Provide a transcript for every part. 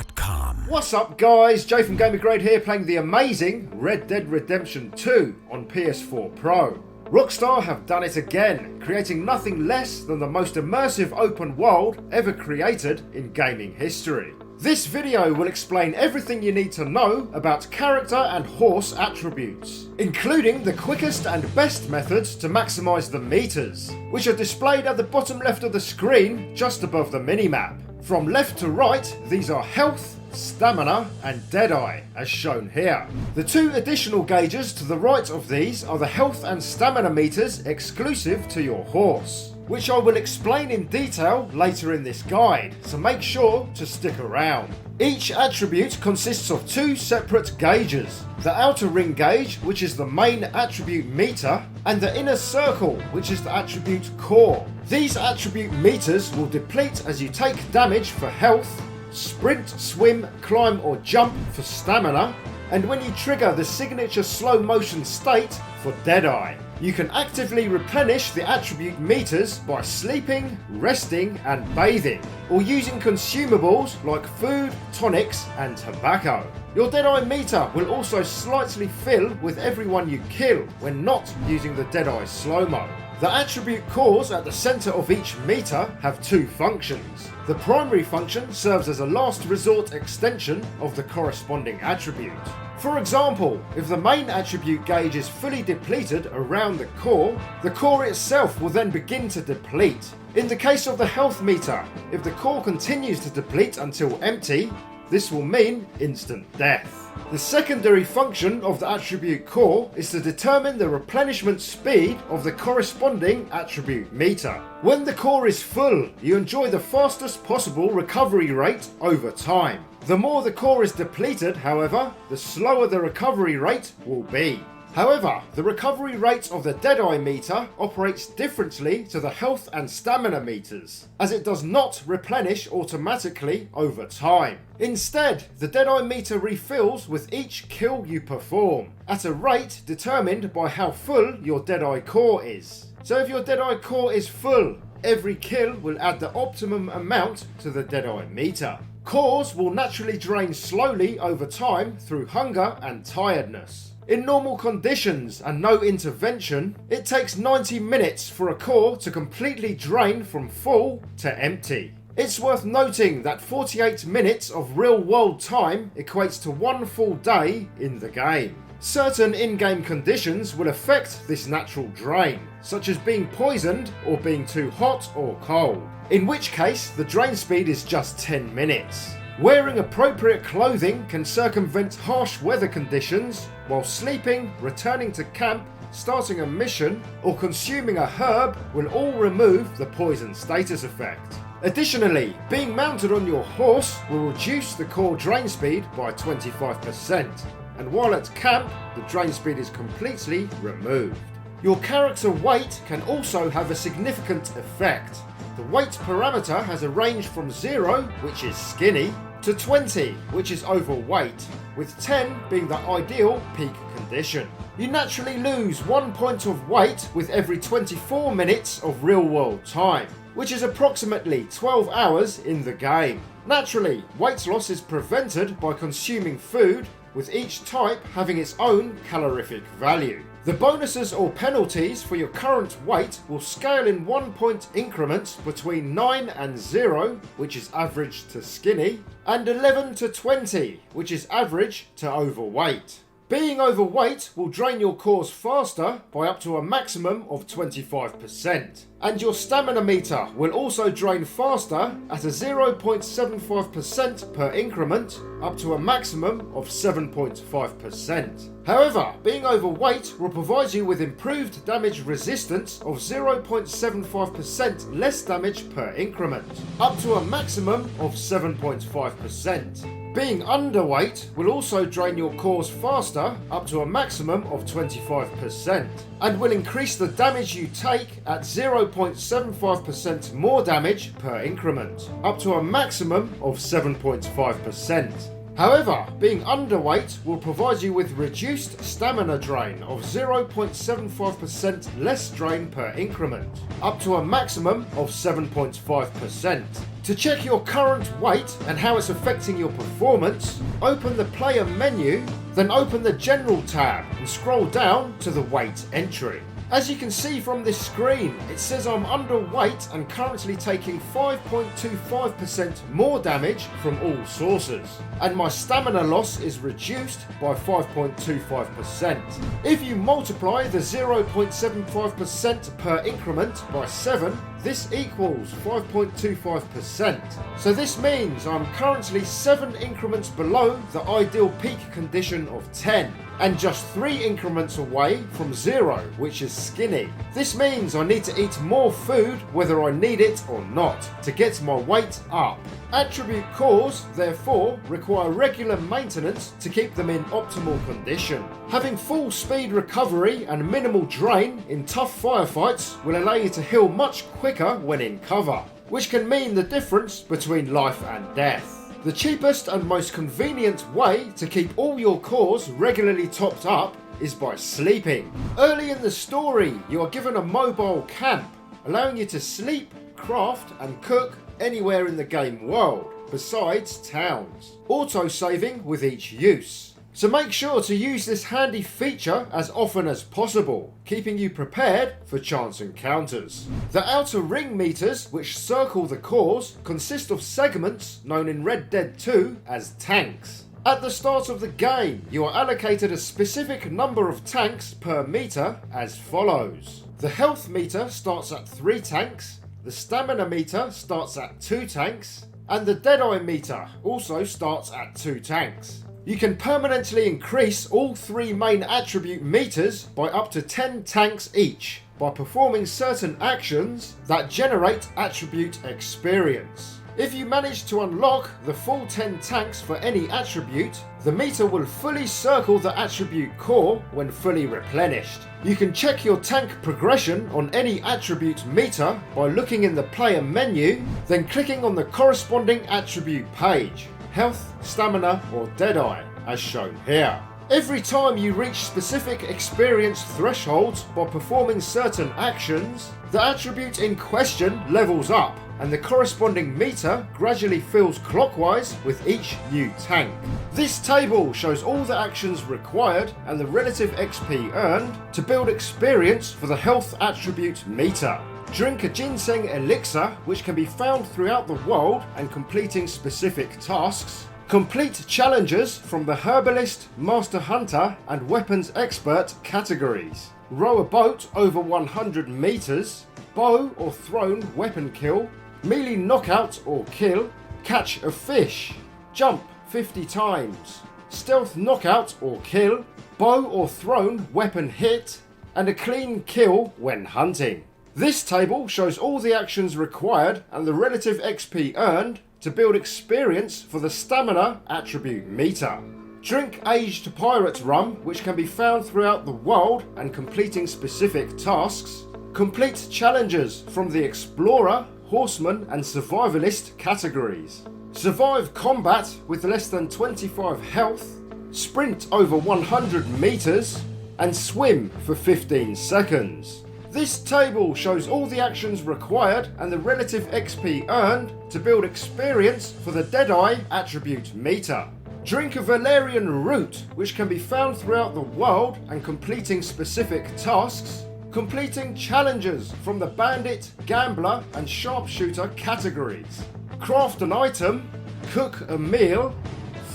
GamerGrade.com. What's up guys, Jay from GamerGrade here playing the amazing Red Dead Redemption 2 on PS4 Pro. Rockstar have done it again, creating nothing less than the most immersive open world ever created in gaming history. This video will explain everything you need to know about character and horse attributes, including the quickest and best methods to maximise the meters, which are displayed at the bottom left of the screen just above the minimap. From left to right, these are health, stamina and deadeye, as shown here. The two additional gauges to the right of these are the health and stamina meters exclusive to your horse, which I will explain in detail later in this guide, so make sure to stick around. Each attribute consists of two separate gauges, the outer ring gauge, which is the main attribute meter, and the inner circle, which is the attribute core. These attribute meters will deplete as you take damage for health, sprint, swim, climb or jump for stamina, and when you trigger the signature slow motion state for deadeye. You can actively replenish the attribute meters by sleeping, resting and bathing, or using consumables like food, tonics and tobacco. Your deadeye meter will also slightly fill with everyone you kill when not using the deadeye slow-mo. The attribute cores at the centre of each meter have two functions. The primary function serves as a last resort extension of the corresponding attribute. For example, if the main attribute gauge is fully depleted around the core itself will then begin to deplete. In the case of the health meter, if the core continues to deplete until empty, this will mean instant death. The secondary function of the attribute core is to determine the replenishment speed of the corresponding attribute meter. When the core is full, you enjoy the fastest possible recovery rate over time. The more the core is depleted, however, the slower the recovery rate will be. However, the recovery rate of the deadeye meter operates differently to the health and stamina meters, as it does not replenish automatically over time. Instead, the deadeye meter refills with each kill you perform, at a rate determined by how full your deadeye core is. So if your deadeye core is full, every kill will add the optimum amount to the deadeye meter. Cores will naturally drain slowly over time through hunger and tiredness. In normal conditions and no intervention, it takes 90 minutes for a core to completely drain from full to empty. It's worth noting that 48 minutes of real-world time equates to one full day in the game. Certain in-game conditions will affect this natural drain, such as being poisoned or being too hot or cold, in which case the drain speed is just 10 minutes. Wearing appropriate clothing can circumvent harsh weather conditions, while sleeping, returning to camp, starting a mission, or consuming a herb will all remove the poison status effect. Additionally, being mounted on your horse will reduce the core drain speed by 25%, and while at camp, the drain speed is completely removed. Your character weight can also have a significant effect. The weight parameter has a range from 0, which is skinny, to 20, which is overweight, with 10 being the ideal peak condition. You naturally lose 1 point of weight with every 24 minutes of real world time, which is approximately 12 hours in the game. Naturally, weight loss is prevented by consuming food, with each type having its own calorific value. The bonuses or penalties for your current weight will scale in 1 point increments between 9 and 0, which is average to skinny, and 11 to 20, which is average to overweight. Being overweight will drain your cores faster by up to a maximum of 25%, and your stamina meter will also drain faster at a 0.75% per increment up to a maximum of 7.5%. However, being overweight will provide you with improved damage resistance of 0.75% less damage per increment, up to a maximum of 7.5%. Being underweight will also drain your cores faster up to a maximum of 25%, and will increase the damage you take at 0.75% more damage per increment, up to a maximum of 7.5%. However, being underweight will provide you with reduced stamina drain of 0.75% less drain per increment, up to a maximum of 7.5%. To check your current weight and how it's affecting your performance, open the player menu, then open the General tab and scroll down to the weight entry. As you can see from this screen, it says I'm underweight and currently taking 5.25% more damage from all sources, and my stamina loss is reduced by 5.25%. If you multiply the 0.75% per increment by 7, this equals 5.25%. So this means I'm currently 7 increments below the ideal peak condition of 10, and just 3 increments away from 0, which is skinny. This means I need to eat more food whether I need it or not to get my weight up. Attribute cores, therefore, require regular maintenance to keep them in optimal condition. Having full speed recovery and minimal drain in tough firefights will allow you to heal much quicker when in cover, which can mean the difference between life and death. The cheapest and most convenient way to keep all your cores regularly topped up is by sleeping. Early in the story, you are given a mobile camp, allowing you to sleep, craft and cook anywhere in the game world, besides towns, auto-saving with each use. So make sure to use this handy feature as often as possible, keeping you prepared for chance encounters. The outer ring meters, which circle the cores, consist of segments known in Red Dead 2 as tanks. At the start of the game, you are allocated a specific number of tanks per meter as follows. The health meter starts at 3 tanks, the stamina meter starts at 2 tanks, and the Deadeye meter also starts at 2 tanks. You can permanently increase all 3 main attribute meters by up to 10 tanks each by performing certain actions that generate attribute experience. If you manage to unlock the full 10 tanks for any attribute, the meter will fully circle the attribute core when fully replenished. You can check your tank progression on any attribute meter by looking in the player menu, then clicking on the corresponding attribute page, health, stamina or Deadeye, as shown here. Every time you reach specific experience thresholds by performing certain actions, the attribute in question levels up, and the corresponding meter gradually fills clockwise with each new tank. This table shows all the actions required and the relative XP earned to build experience for the health attribute meter. Drink a ginseng elixir, which can be found throughout the world and completing specific tasks. Complete challenges from the herbalist, master hunter and weapons expert categories. Row a boat over 100 meters. Bow or thrown weapon kill. Melee knockout or kill. Catch a fish. Jump 50 times. Stealth knockout or kill. Bow or thrown weapon hit. And a clean kill when hunting. This table shows all the actions required and the relative XP earned to build experience for the stamina attribute meter. Drink aged pirate rum, which can be found throughout the world and completing specific tasks. Complete challenges from the explorer, horseman and survivalist categories. Survive combat with less than 25 health. Sprint over 100 meters and swim for 15 seconds. This table shows all the actions required and the relative XP earned to build experience for the Deadeye attribute meter. Drink a Valerian root, which can be found throughout the world and completing specific tasks. Completing challenges from the bandit, gambler and sharpshooter categories. Craft an item, cook a meal,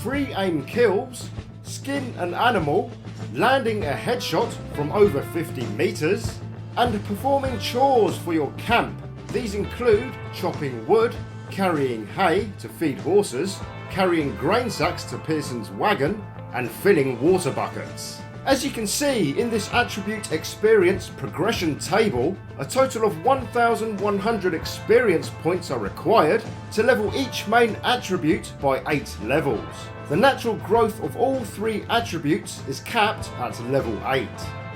free aim kills, skin an animal, landing a headshot from over 50 meters, and performing chores for your camp. These include chopping wood, carrying hay to feed horses, carrying grain sacks to Pearson's wagon, and filling water buckets. As you can see in this attribute experience progression table, a total of 1,100 experience points are required to level each main attribute by 8 levels. The natural growth of all 3 attributes is capped at level 8.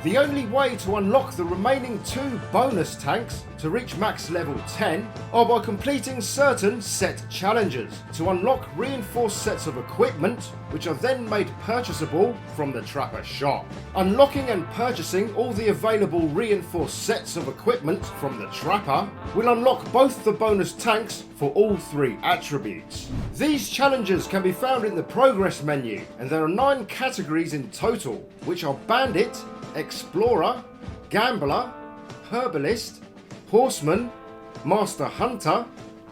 The only way to unlock the remaining 2 bonus tanks to reach max level 10 are by completing certain set challenges to unlock reinforced sets of equipment which are then made purchasable from the trapper shop. Unlocking and purchasing all the available reinforced sets of equipment from the trapper will unlock both the bonus tanks for all 3 attributes. These challenges can be found in the progress menu, and there are 9 categories in total, which are Bandit, Explorer, Gambler, Herbalist, Horseman, Master Hunter,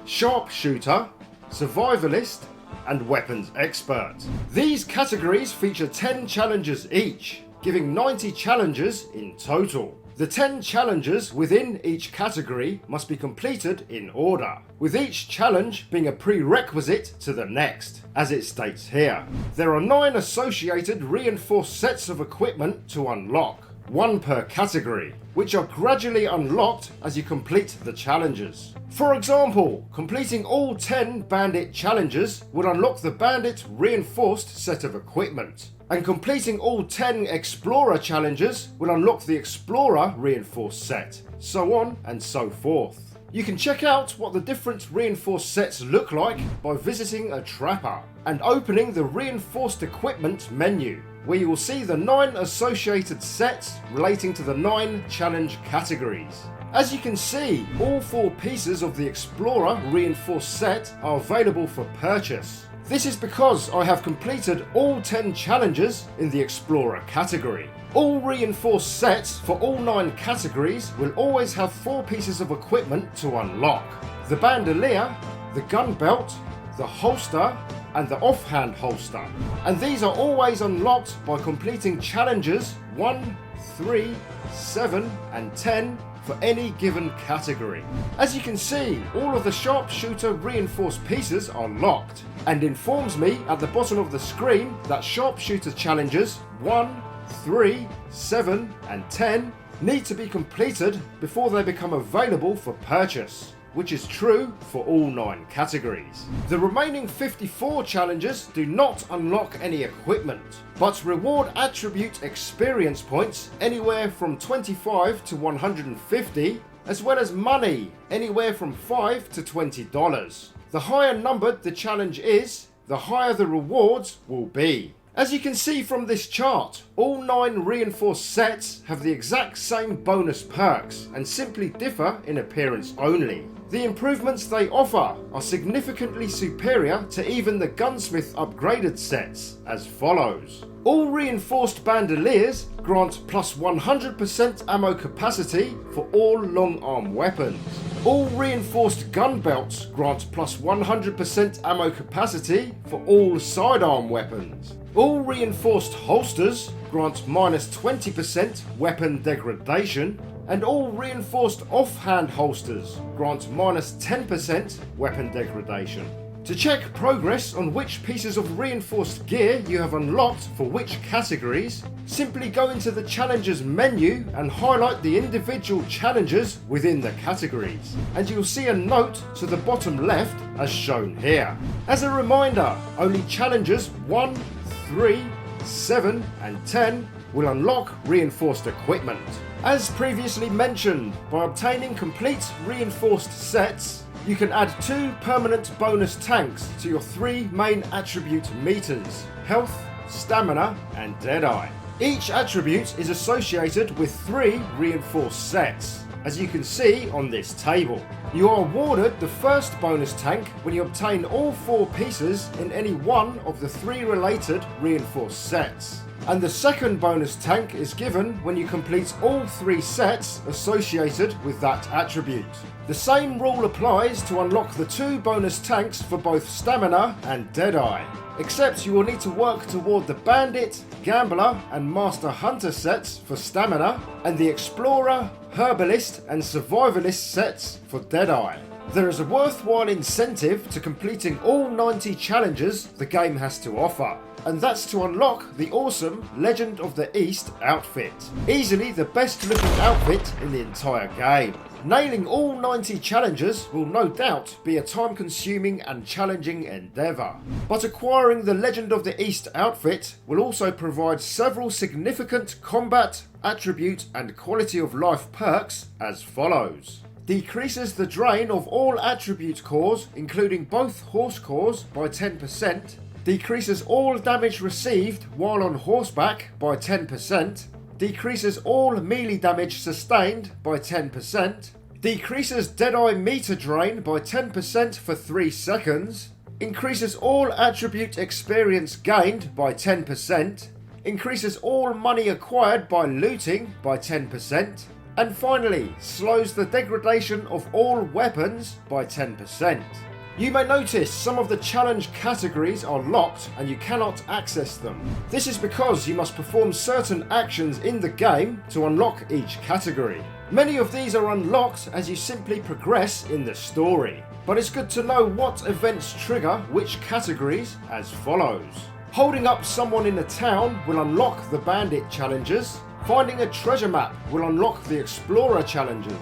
Sharpshooter, Survivalist, and Weapons Expert. These categories feature 10 challenges each, giving 90 challenges in total. The 10 challenges within each category must be completed in order, with each challenge being a prerequisite to the next, as it states here. There are 9 associated reinforced sets of equipment to unlock, 1 per category, which are gradually unlocked as you complete the challenges. For example, completing all 10 Bandit challenges will unlock the Bandit reinforced set of equipment, and completing all 10 Explorer challenges will unlock the Explorer reinforced set, so on and so forth. You can check out what the different reinforced sets look like by visiting a trapper and opening the reinforced equipment menu, where you will see the 9 associated sets relating to the 9 challenge categories. As you can see, all 4 pieces of the Explorer reinforced set are available for purchase. This is because I have completed all 10 challenges in the Explorer category. All reinforced sets for all 9 categories will always have 4 pieces of equipment to unlock: the bandolier, the gun belt, the holster, and the offhand holster. And these are always unlocked by completing challenges 1, 3, 7, and 10 for any given category. As you can see, all of the sharpshooter reinforced pieces are locked, and informs me at the bottom of the screen that sharpshooter challenges 1, 3, 7, and 10 need to be completed before they become available for purchase, which is true for all 9 categories. The remaining 54 challenges do not unlock any equipment, but reward attribute experience points anywhere from 25 to 150, as well as money anywhere from $5 to $20. The higher numbered the challenge is, the higher the rewards will be. As you can see from this chart, all 9 reinforced sets have the exact same bonus perks and simply differ in appearance only. The improvements they offer are significantly superior to even the gunsmith upgraded sets, as follows. All reinforced bandoliers grant plus 100% ammo capacity for all long arm weapons. All reinforced gun belts grant plus 100% ammo capacity for all sidearm weapons. All reinforced holsters grant minus 20% weapon degradation, and all reinforced offhand holsters grant minus 10% weapon degradation. To check progress on which pieces of reinforced gear you have unlocked for which categories, simply go into the challenges menu and highlight the individual challenges within the categories, and you'll see a note to the bottom left as shown here. As a reminder, only challenges 1, 3, 7 and 10 will unlock reinforced equipment. As previously mentioned, by obtaining complete reinforced sets, you can add 2 permanent bonus tanks to your 3 main attribute meters: health, stamina and deadeye. Each attribute is associated with 3 reinforced sets, as you can see on this table. You are awarded the first bonus tank when you obtain all 4 pieces in any one of the 3 related reinforced sets, and the second bonus tank is given when you complete all 3 sets associated with that attribute. The same rule applies to unlock the 2 bonus tanks for both stamina and deadeye, except you will need to work toward the bandit, gambler and master hunter sets for stamina, and the explorer, herbalist and survivalist sets for deadeye. There is a worthwhile incentive to completing all 90 challenges the game has to offer, and that's to unlock the awesome Legend of the East outfit. Easily the best looking outfit in the entire game. Nailing all 90 challenges will no doubt be a time consuming and challenging endeavour, but acquiring the Legend of the East outfit will also provide several significant combat, attribute and quality of life perks as follows. Decreases the drain of all attribute cores, including both horse cores, by 10%, decreases all damage received while on horseback by 10%, decreases all melee damage sustained by 10%, decreases Deadeye meter drain by 10% for 3 seconds, increases all attribute experience gained by 10%, increases all money acquired by looting by 10%, and finally slows the degradation of all weapons by 10%. You may notice some of the challenge categories are locked and you cannot access them. This is because you must perform certain actions in the game to unlock each category. Many of these are unlocked as you simply progress in the story, but it's good to know what events trigger which categories as follows. Holding up someone in a town will unlock the bandit challenges. Finding a treasure map will unlock the explorer challenges.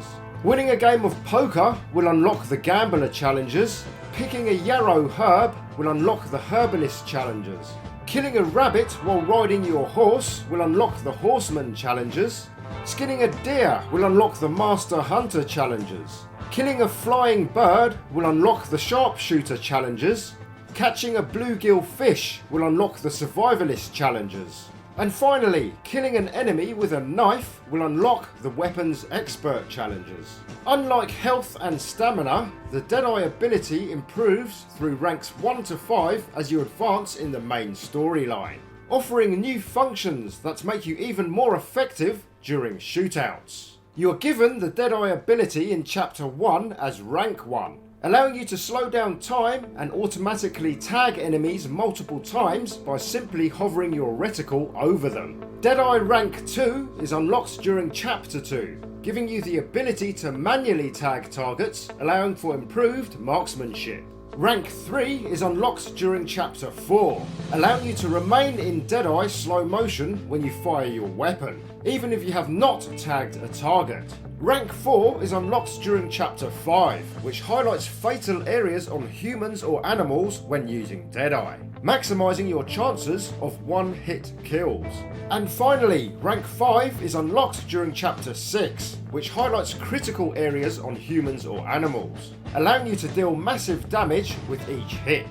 Winning a game of poker will unlock the gambler challenges. Picking a yarrow herb will unlock the herbalist challenges. Killing a rabbit while riding your horse will unlock the horseman challenges. Skinning a deer will unlock the master hunter challenges. Killing a flying bird will unlock the sharpshooter challenges. Catching a bluegill fish will unlock the survivalist challenges. And finally, killing an enemy with a knife will unlock the weapons expert challenges. Unlike health and stamina, the Deadeye ability improves through ranks 1 to 5 as you advance in the main storyline, offering new functions that make you even more effective during shootouts. You are given the Deadeye ability in Chapter 1 as rank 1, allowing you to slow down time and automatically tag enemies multiple times by simply hovering your reticle over them. Deadeye rank 2 is unlocked during Chapter 2, giving you the ability to manually tag targets, allowing for improved marksmanship. Rank 3 is unlocked during Chapter 4, allowing you to remain in Deadeye slow motion when you fire your weapon, even if you have not tagged a target. Rank 4 is unlocked during Chapter 5, which highlights fatal areas on humans or animals when using Deadeye, maximising your chances of one-hit kills. And finally, Rank 5 is unlocked during Chapter 6, which highlights critical areas on humans or animals, allowing you to deal massive damage with each hit.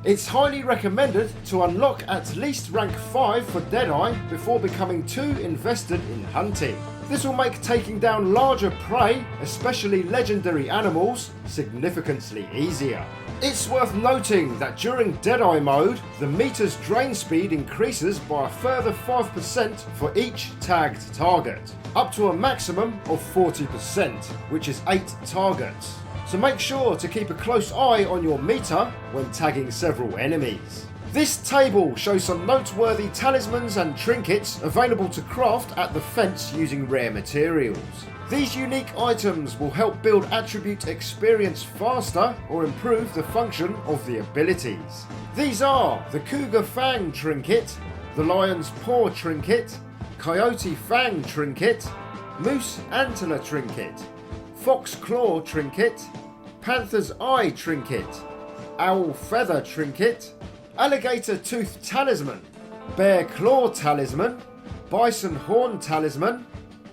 It's highly recommended to unlock at least rank 5 for Deadeye before becoming too invested in hunting. This will make taking down larger prey, especially legendary animals, significantly easier. It's worth noting that during Deadeye mode, the meter's drain speed increases by a further 5% for each tagged target, up to a maximum of 40%, which is 8 targets. So make sure to keep a close eye on your meter when tagging several enemies. This table shows some noteworthy talismans and trinkets available to craft at the fence using rare materials. These unique items will help build attribute experience faster or improve the function of the abilities. These are the Cougar Fang Trinket, the Lion's Paw Trinket, Coyote Fang Trinket, Moose Antler Trinket, Fox Claw Trinket, Panther's Eye Trinket, Owl Feather Trinket, Alligator Tooth Talisman, Bear Claw Talisman, Bison Horn Talisman,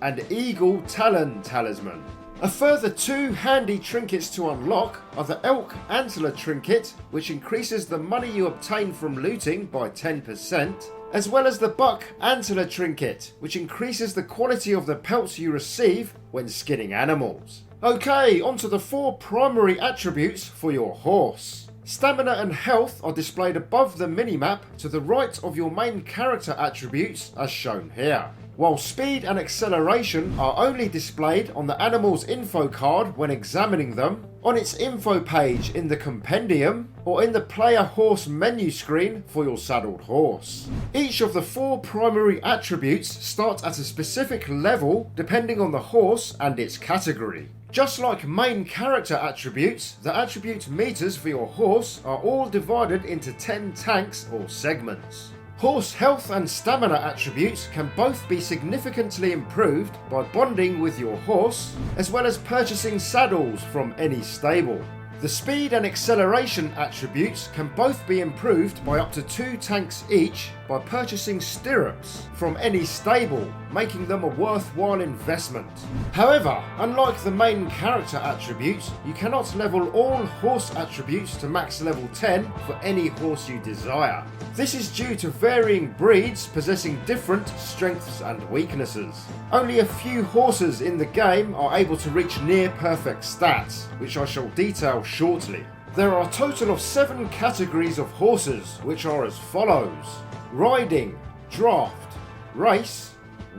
and Eagle Talon Talisman. A further 2 handy trinkets to unlock are the Elk Antler Trinket, which increases the money you obtain from looting by 10%, as well as the Buck Antler Trinket, which increases the quality of the pelts you receive when skinning animals. Okay, onto the 4 primary attributes for your horse. Stamina and health are displayed above the minimap to the right of your main character attributes as shown here, while speed and acceleration are only displayed on the animal's info card when examining them, on its info page in the compendium, or in the player horse menu screen for your saddled horse. Each of the 4 primary attributes start at a specific level depending on the horse and its category. Just like main character attributes, the attribute meters for your horse are all divided into 10 tanks or segments. Horse health and stamina attributes can both be significantly improved by bonding with your horse, as well as purchasing saddles from any stable. The speed and acceleration attributes can both be improved by up to 2 tanks each by purchasing stirrups from any stable, making them a worthwhile investment. However, unlike the main character attributes, you cannot level all horse attributes to max level 10 for any horse you desire. This is due to varying breeds possessing different strengths and weaknesses. Only a few horses in the game are able to reach near perfect stats, which I shall detail shortly. There are a total of 7 categories of horses, which are as follows: riding, draft, race,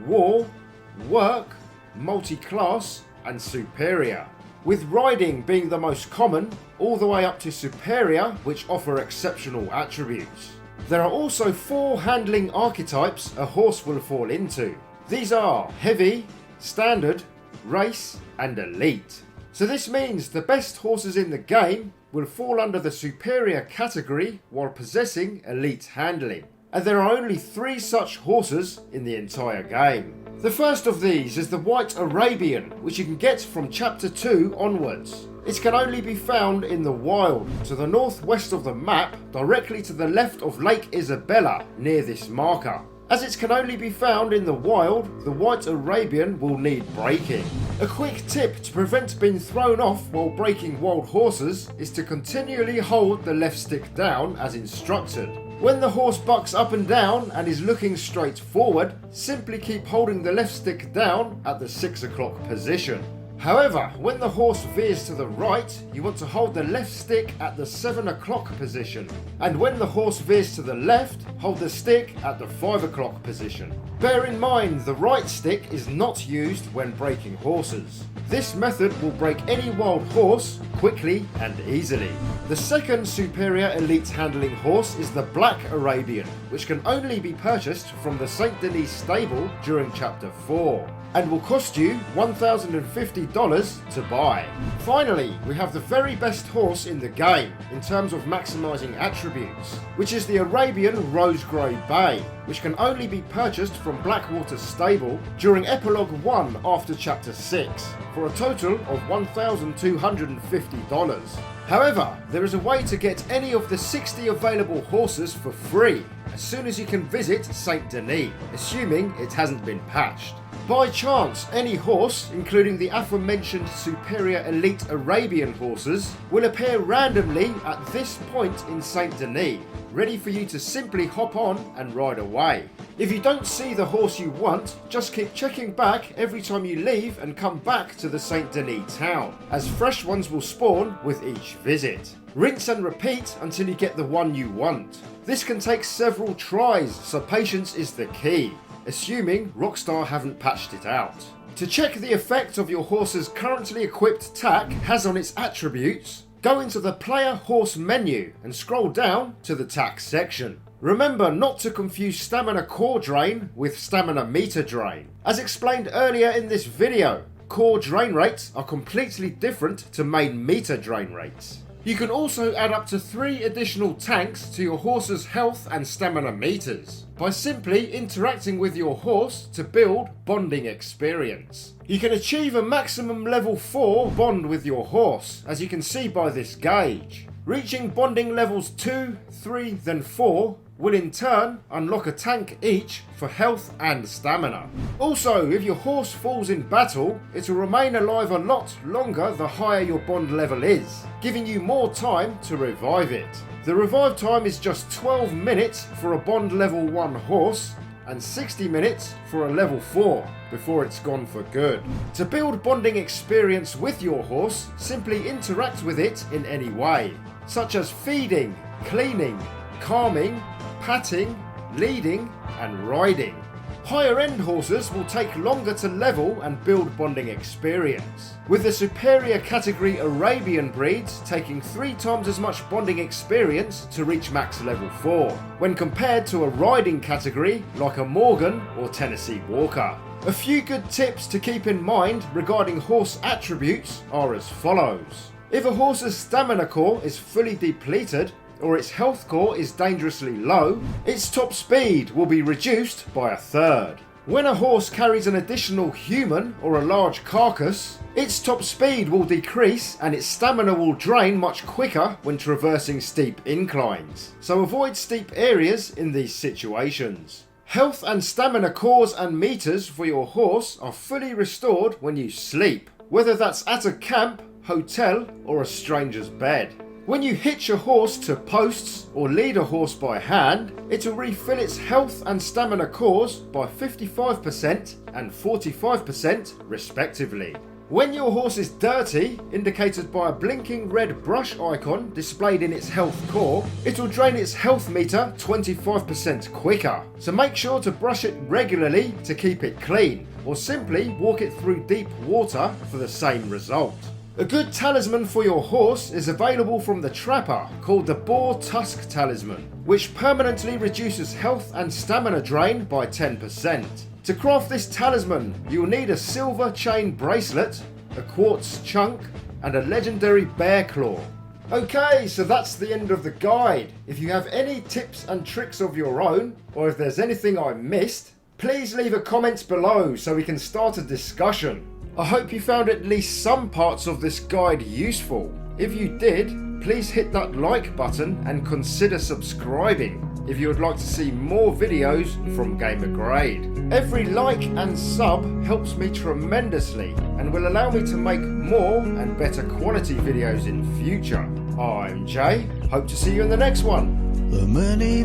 war, work, multi-class, and superior. With riding being the most common, all the way up to superior, which offer exceptional attributes. There are also 4 handling archetypes a horse will fall into. These are heavy, standard, race, and elite. So this means the best horses in the game will fall under the superior category while possessing elite handling. And there are only 3 such horses in the entire game. The first of these is the White Arabian, which you can get from chapter 2 onwards. It can only be found in the wild, to the northwest of the map, directly to the left of Lake Isabella, near this marker. As it can only be found in the wild, the White Arabian will need breaking. A quick tip to prevent being thrown off while breaking wild horses is to continually hold the left stick down as instructed. When the horse bucks up and down and is looking straight forward, simply keep holding the left stick down at the 6 o'clock position. However, when the horse veers to the right, you want to hold the left stick at the 7 o'clock position. And when the horse veers to the left, hold the stick at the 5 o'clock position. Bear in mind the right stick is not used when breaking horses. This method will break any wild horse quickly and easily. The second superior elite handling horse is the Black Arabian, which can only be purchased from the Saint Denis stable during chapter 4. And will cost you $1,050 to buy. Finally, we have the very best horse in the game in terms of maximising attributes, which is the Arabian Rose Grey Bay, which can only be purchased from Blackwater Stable during Epilogue 1 after Chapter 6, for a total of $1,250. However, there is a way to get any of the 60 available horses for free as soon as you can visit Saint Denis, assuming it hasn't been patched. By chance, any horse, including the aforementioned superior elite Arabian horses, will appear randomly at this point in Saint Denis, ready for you to simply hop on and ride away. If you don't see the horse you want, just keep checking back every time you leave and come back to the Saint Denis town, as fresh ones will spawn with each visit. Rinse and repeat until you get the one you want. This can take several tries, so patience is the key, assuming Rockstar haven't patched it out. To check the effect of your horse's currently equipped tack has on its attributes, go into the player horse menu and scroll down to the tack section. Remember not to confuse stamina core drain with stamina meter drain. As explained earlier in this video, core drain rates are completely different to main meter drain rates. You can also add up to 3 additional tanks to your horse's health and stamina meters by simply interacting with your horse to build bonding experience. You can achieve a maximum level 4 bond with your horse, as you can see by this gauge. Reaching bonding levels 2, 3, then 4 will in turn unlock a tank each for health and stamina. Also, if your horse falls in battle, it will remain alive a lot longer the higher your bond level is, giving you more time to revive it. The revive time is just 12 minutes for a bond level 1 horse and 60 minutes for a level 4 before it's gone for good. To build bonding experience with your horse, simply interact with it in any way, such as feeding, cleaning, calming, patting, leading, and riding. Higher end horses will take longer to level and build bonding experience, with the superior category Arabian breeds taking 3 times as much bonding experience to reach max level 4, when compared to a riding category like a Morgan or Tennessee Walker. A few good tips to keep in mind regarding horse attributes are as follows. If a horse's stamina core is fully depleted, or its health core is dangerously low, its top speed will be reduced by 1/3. When a horse carries an additional human or a large carcass, its top speed will decrease and its stamina will drain much quicker when traversing steep inclines, so avoid steep areas in these situations. Health and stamina cores and meters for your horse are fully restored when you sleep, whether that's at a camp, hotel or a stranger's bed. When you hitch a horse to posts or lead a horse by hand, it will refill its health and stamina cores by 55% and 45% respectively. When your horse is dirty, indicated by a blinking red brush icon displayed in its health core, it will drain its health meter 25% quicker. So make sure to brush it regularly to keep it clean, or simply walk it through deep water for the same result. A good talisman for your horse is available from the trapper called the Boar Tusk Talisman, which permanently reduces health and stamina drain by 10%. To craft this talisman, you'll need a silver chain bracelet, a quartz chunk, and a legendary bear claw. Okay, so that's the end of the guide. If you have any tips and tricks of your own, or if there's anything I missed, please leave a comment below so we can start a discussion. I hope you found at least some parts of this guide useful. If you did, please hit that like button and consider subscribing if you would like to see more videos from GamerGrade. Every like and sub helps me tremendously and will allow me to make more and better quality videos in future. I'm Jay, hope to see you in the next one. The money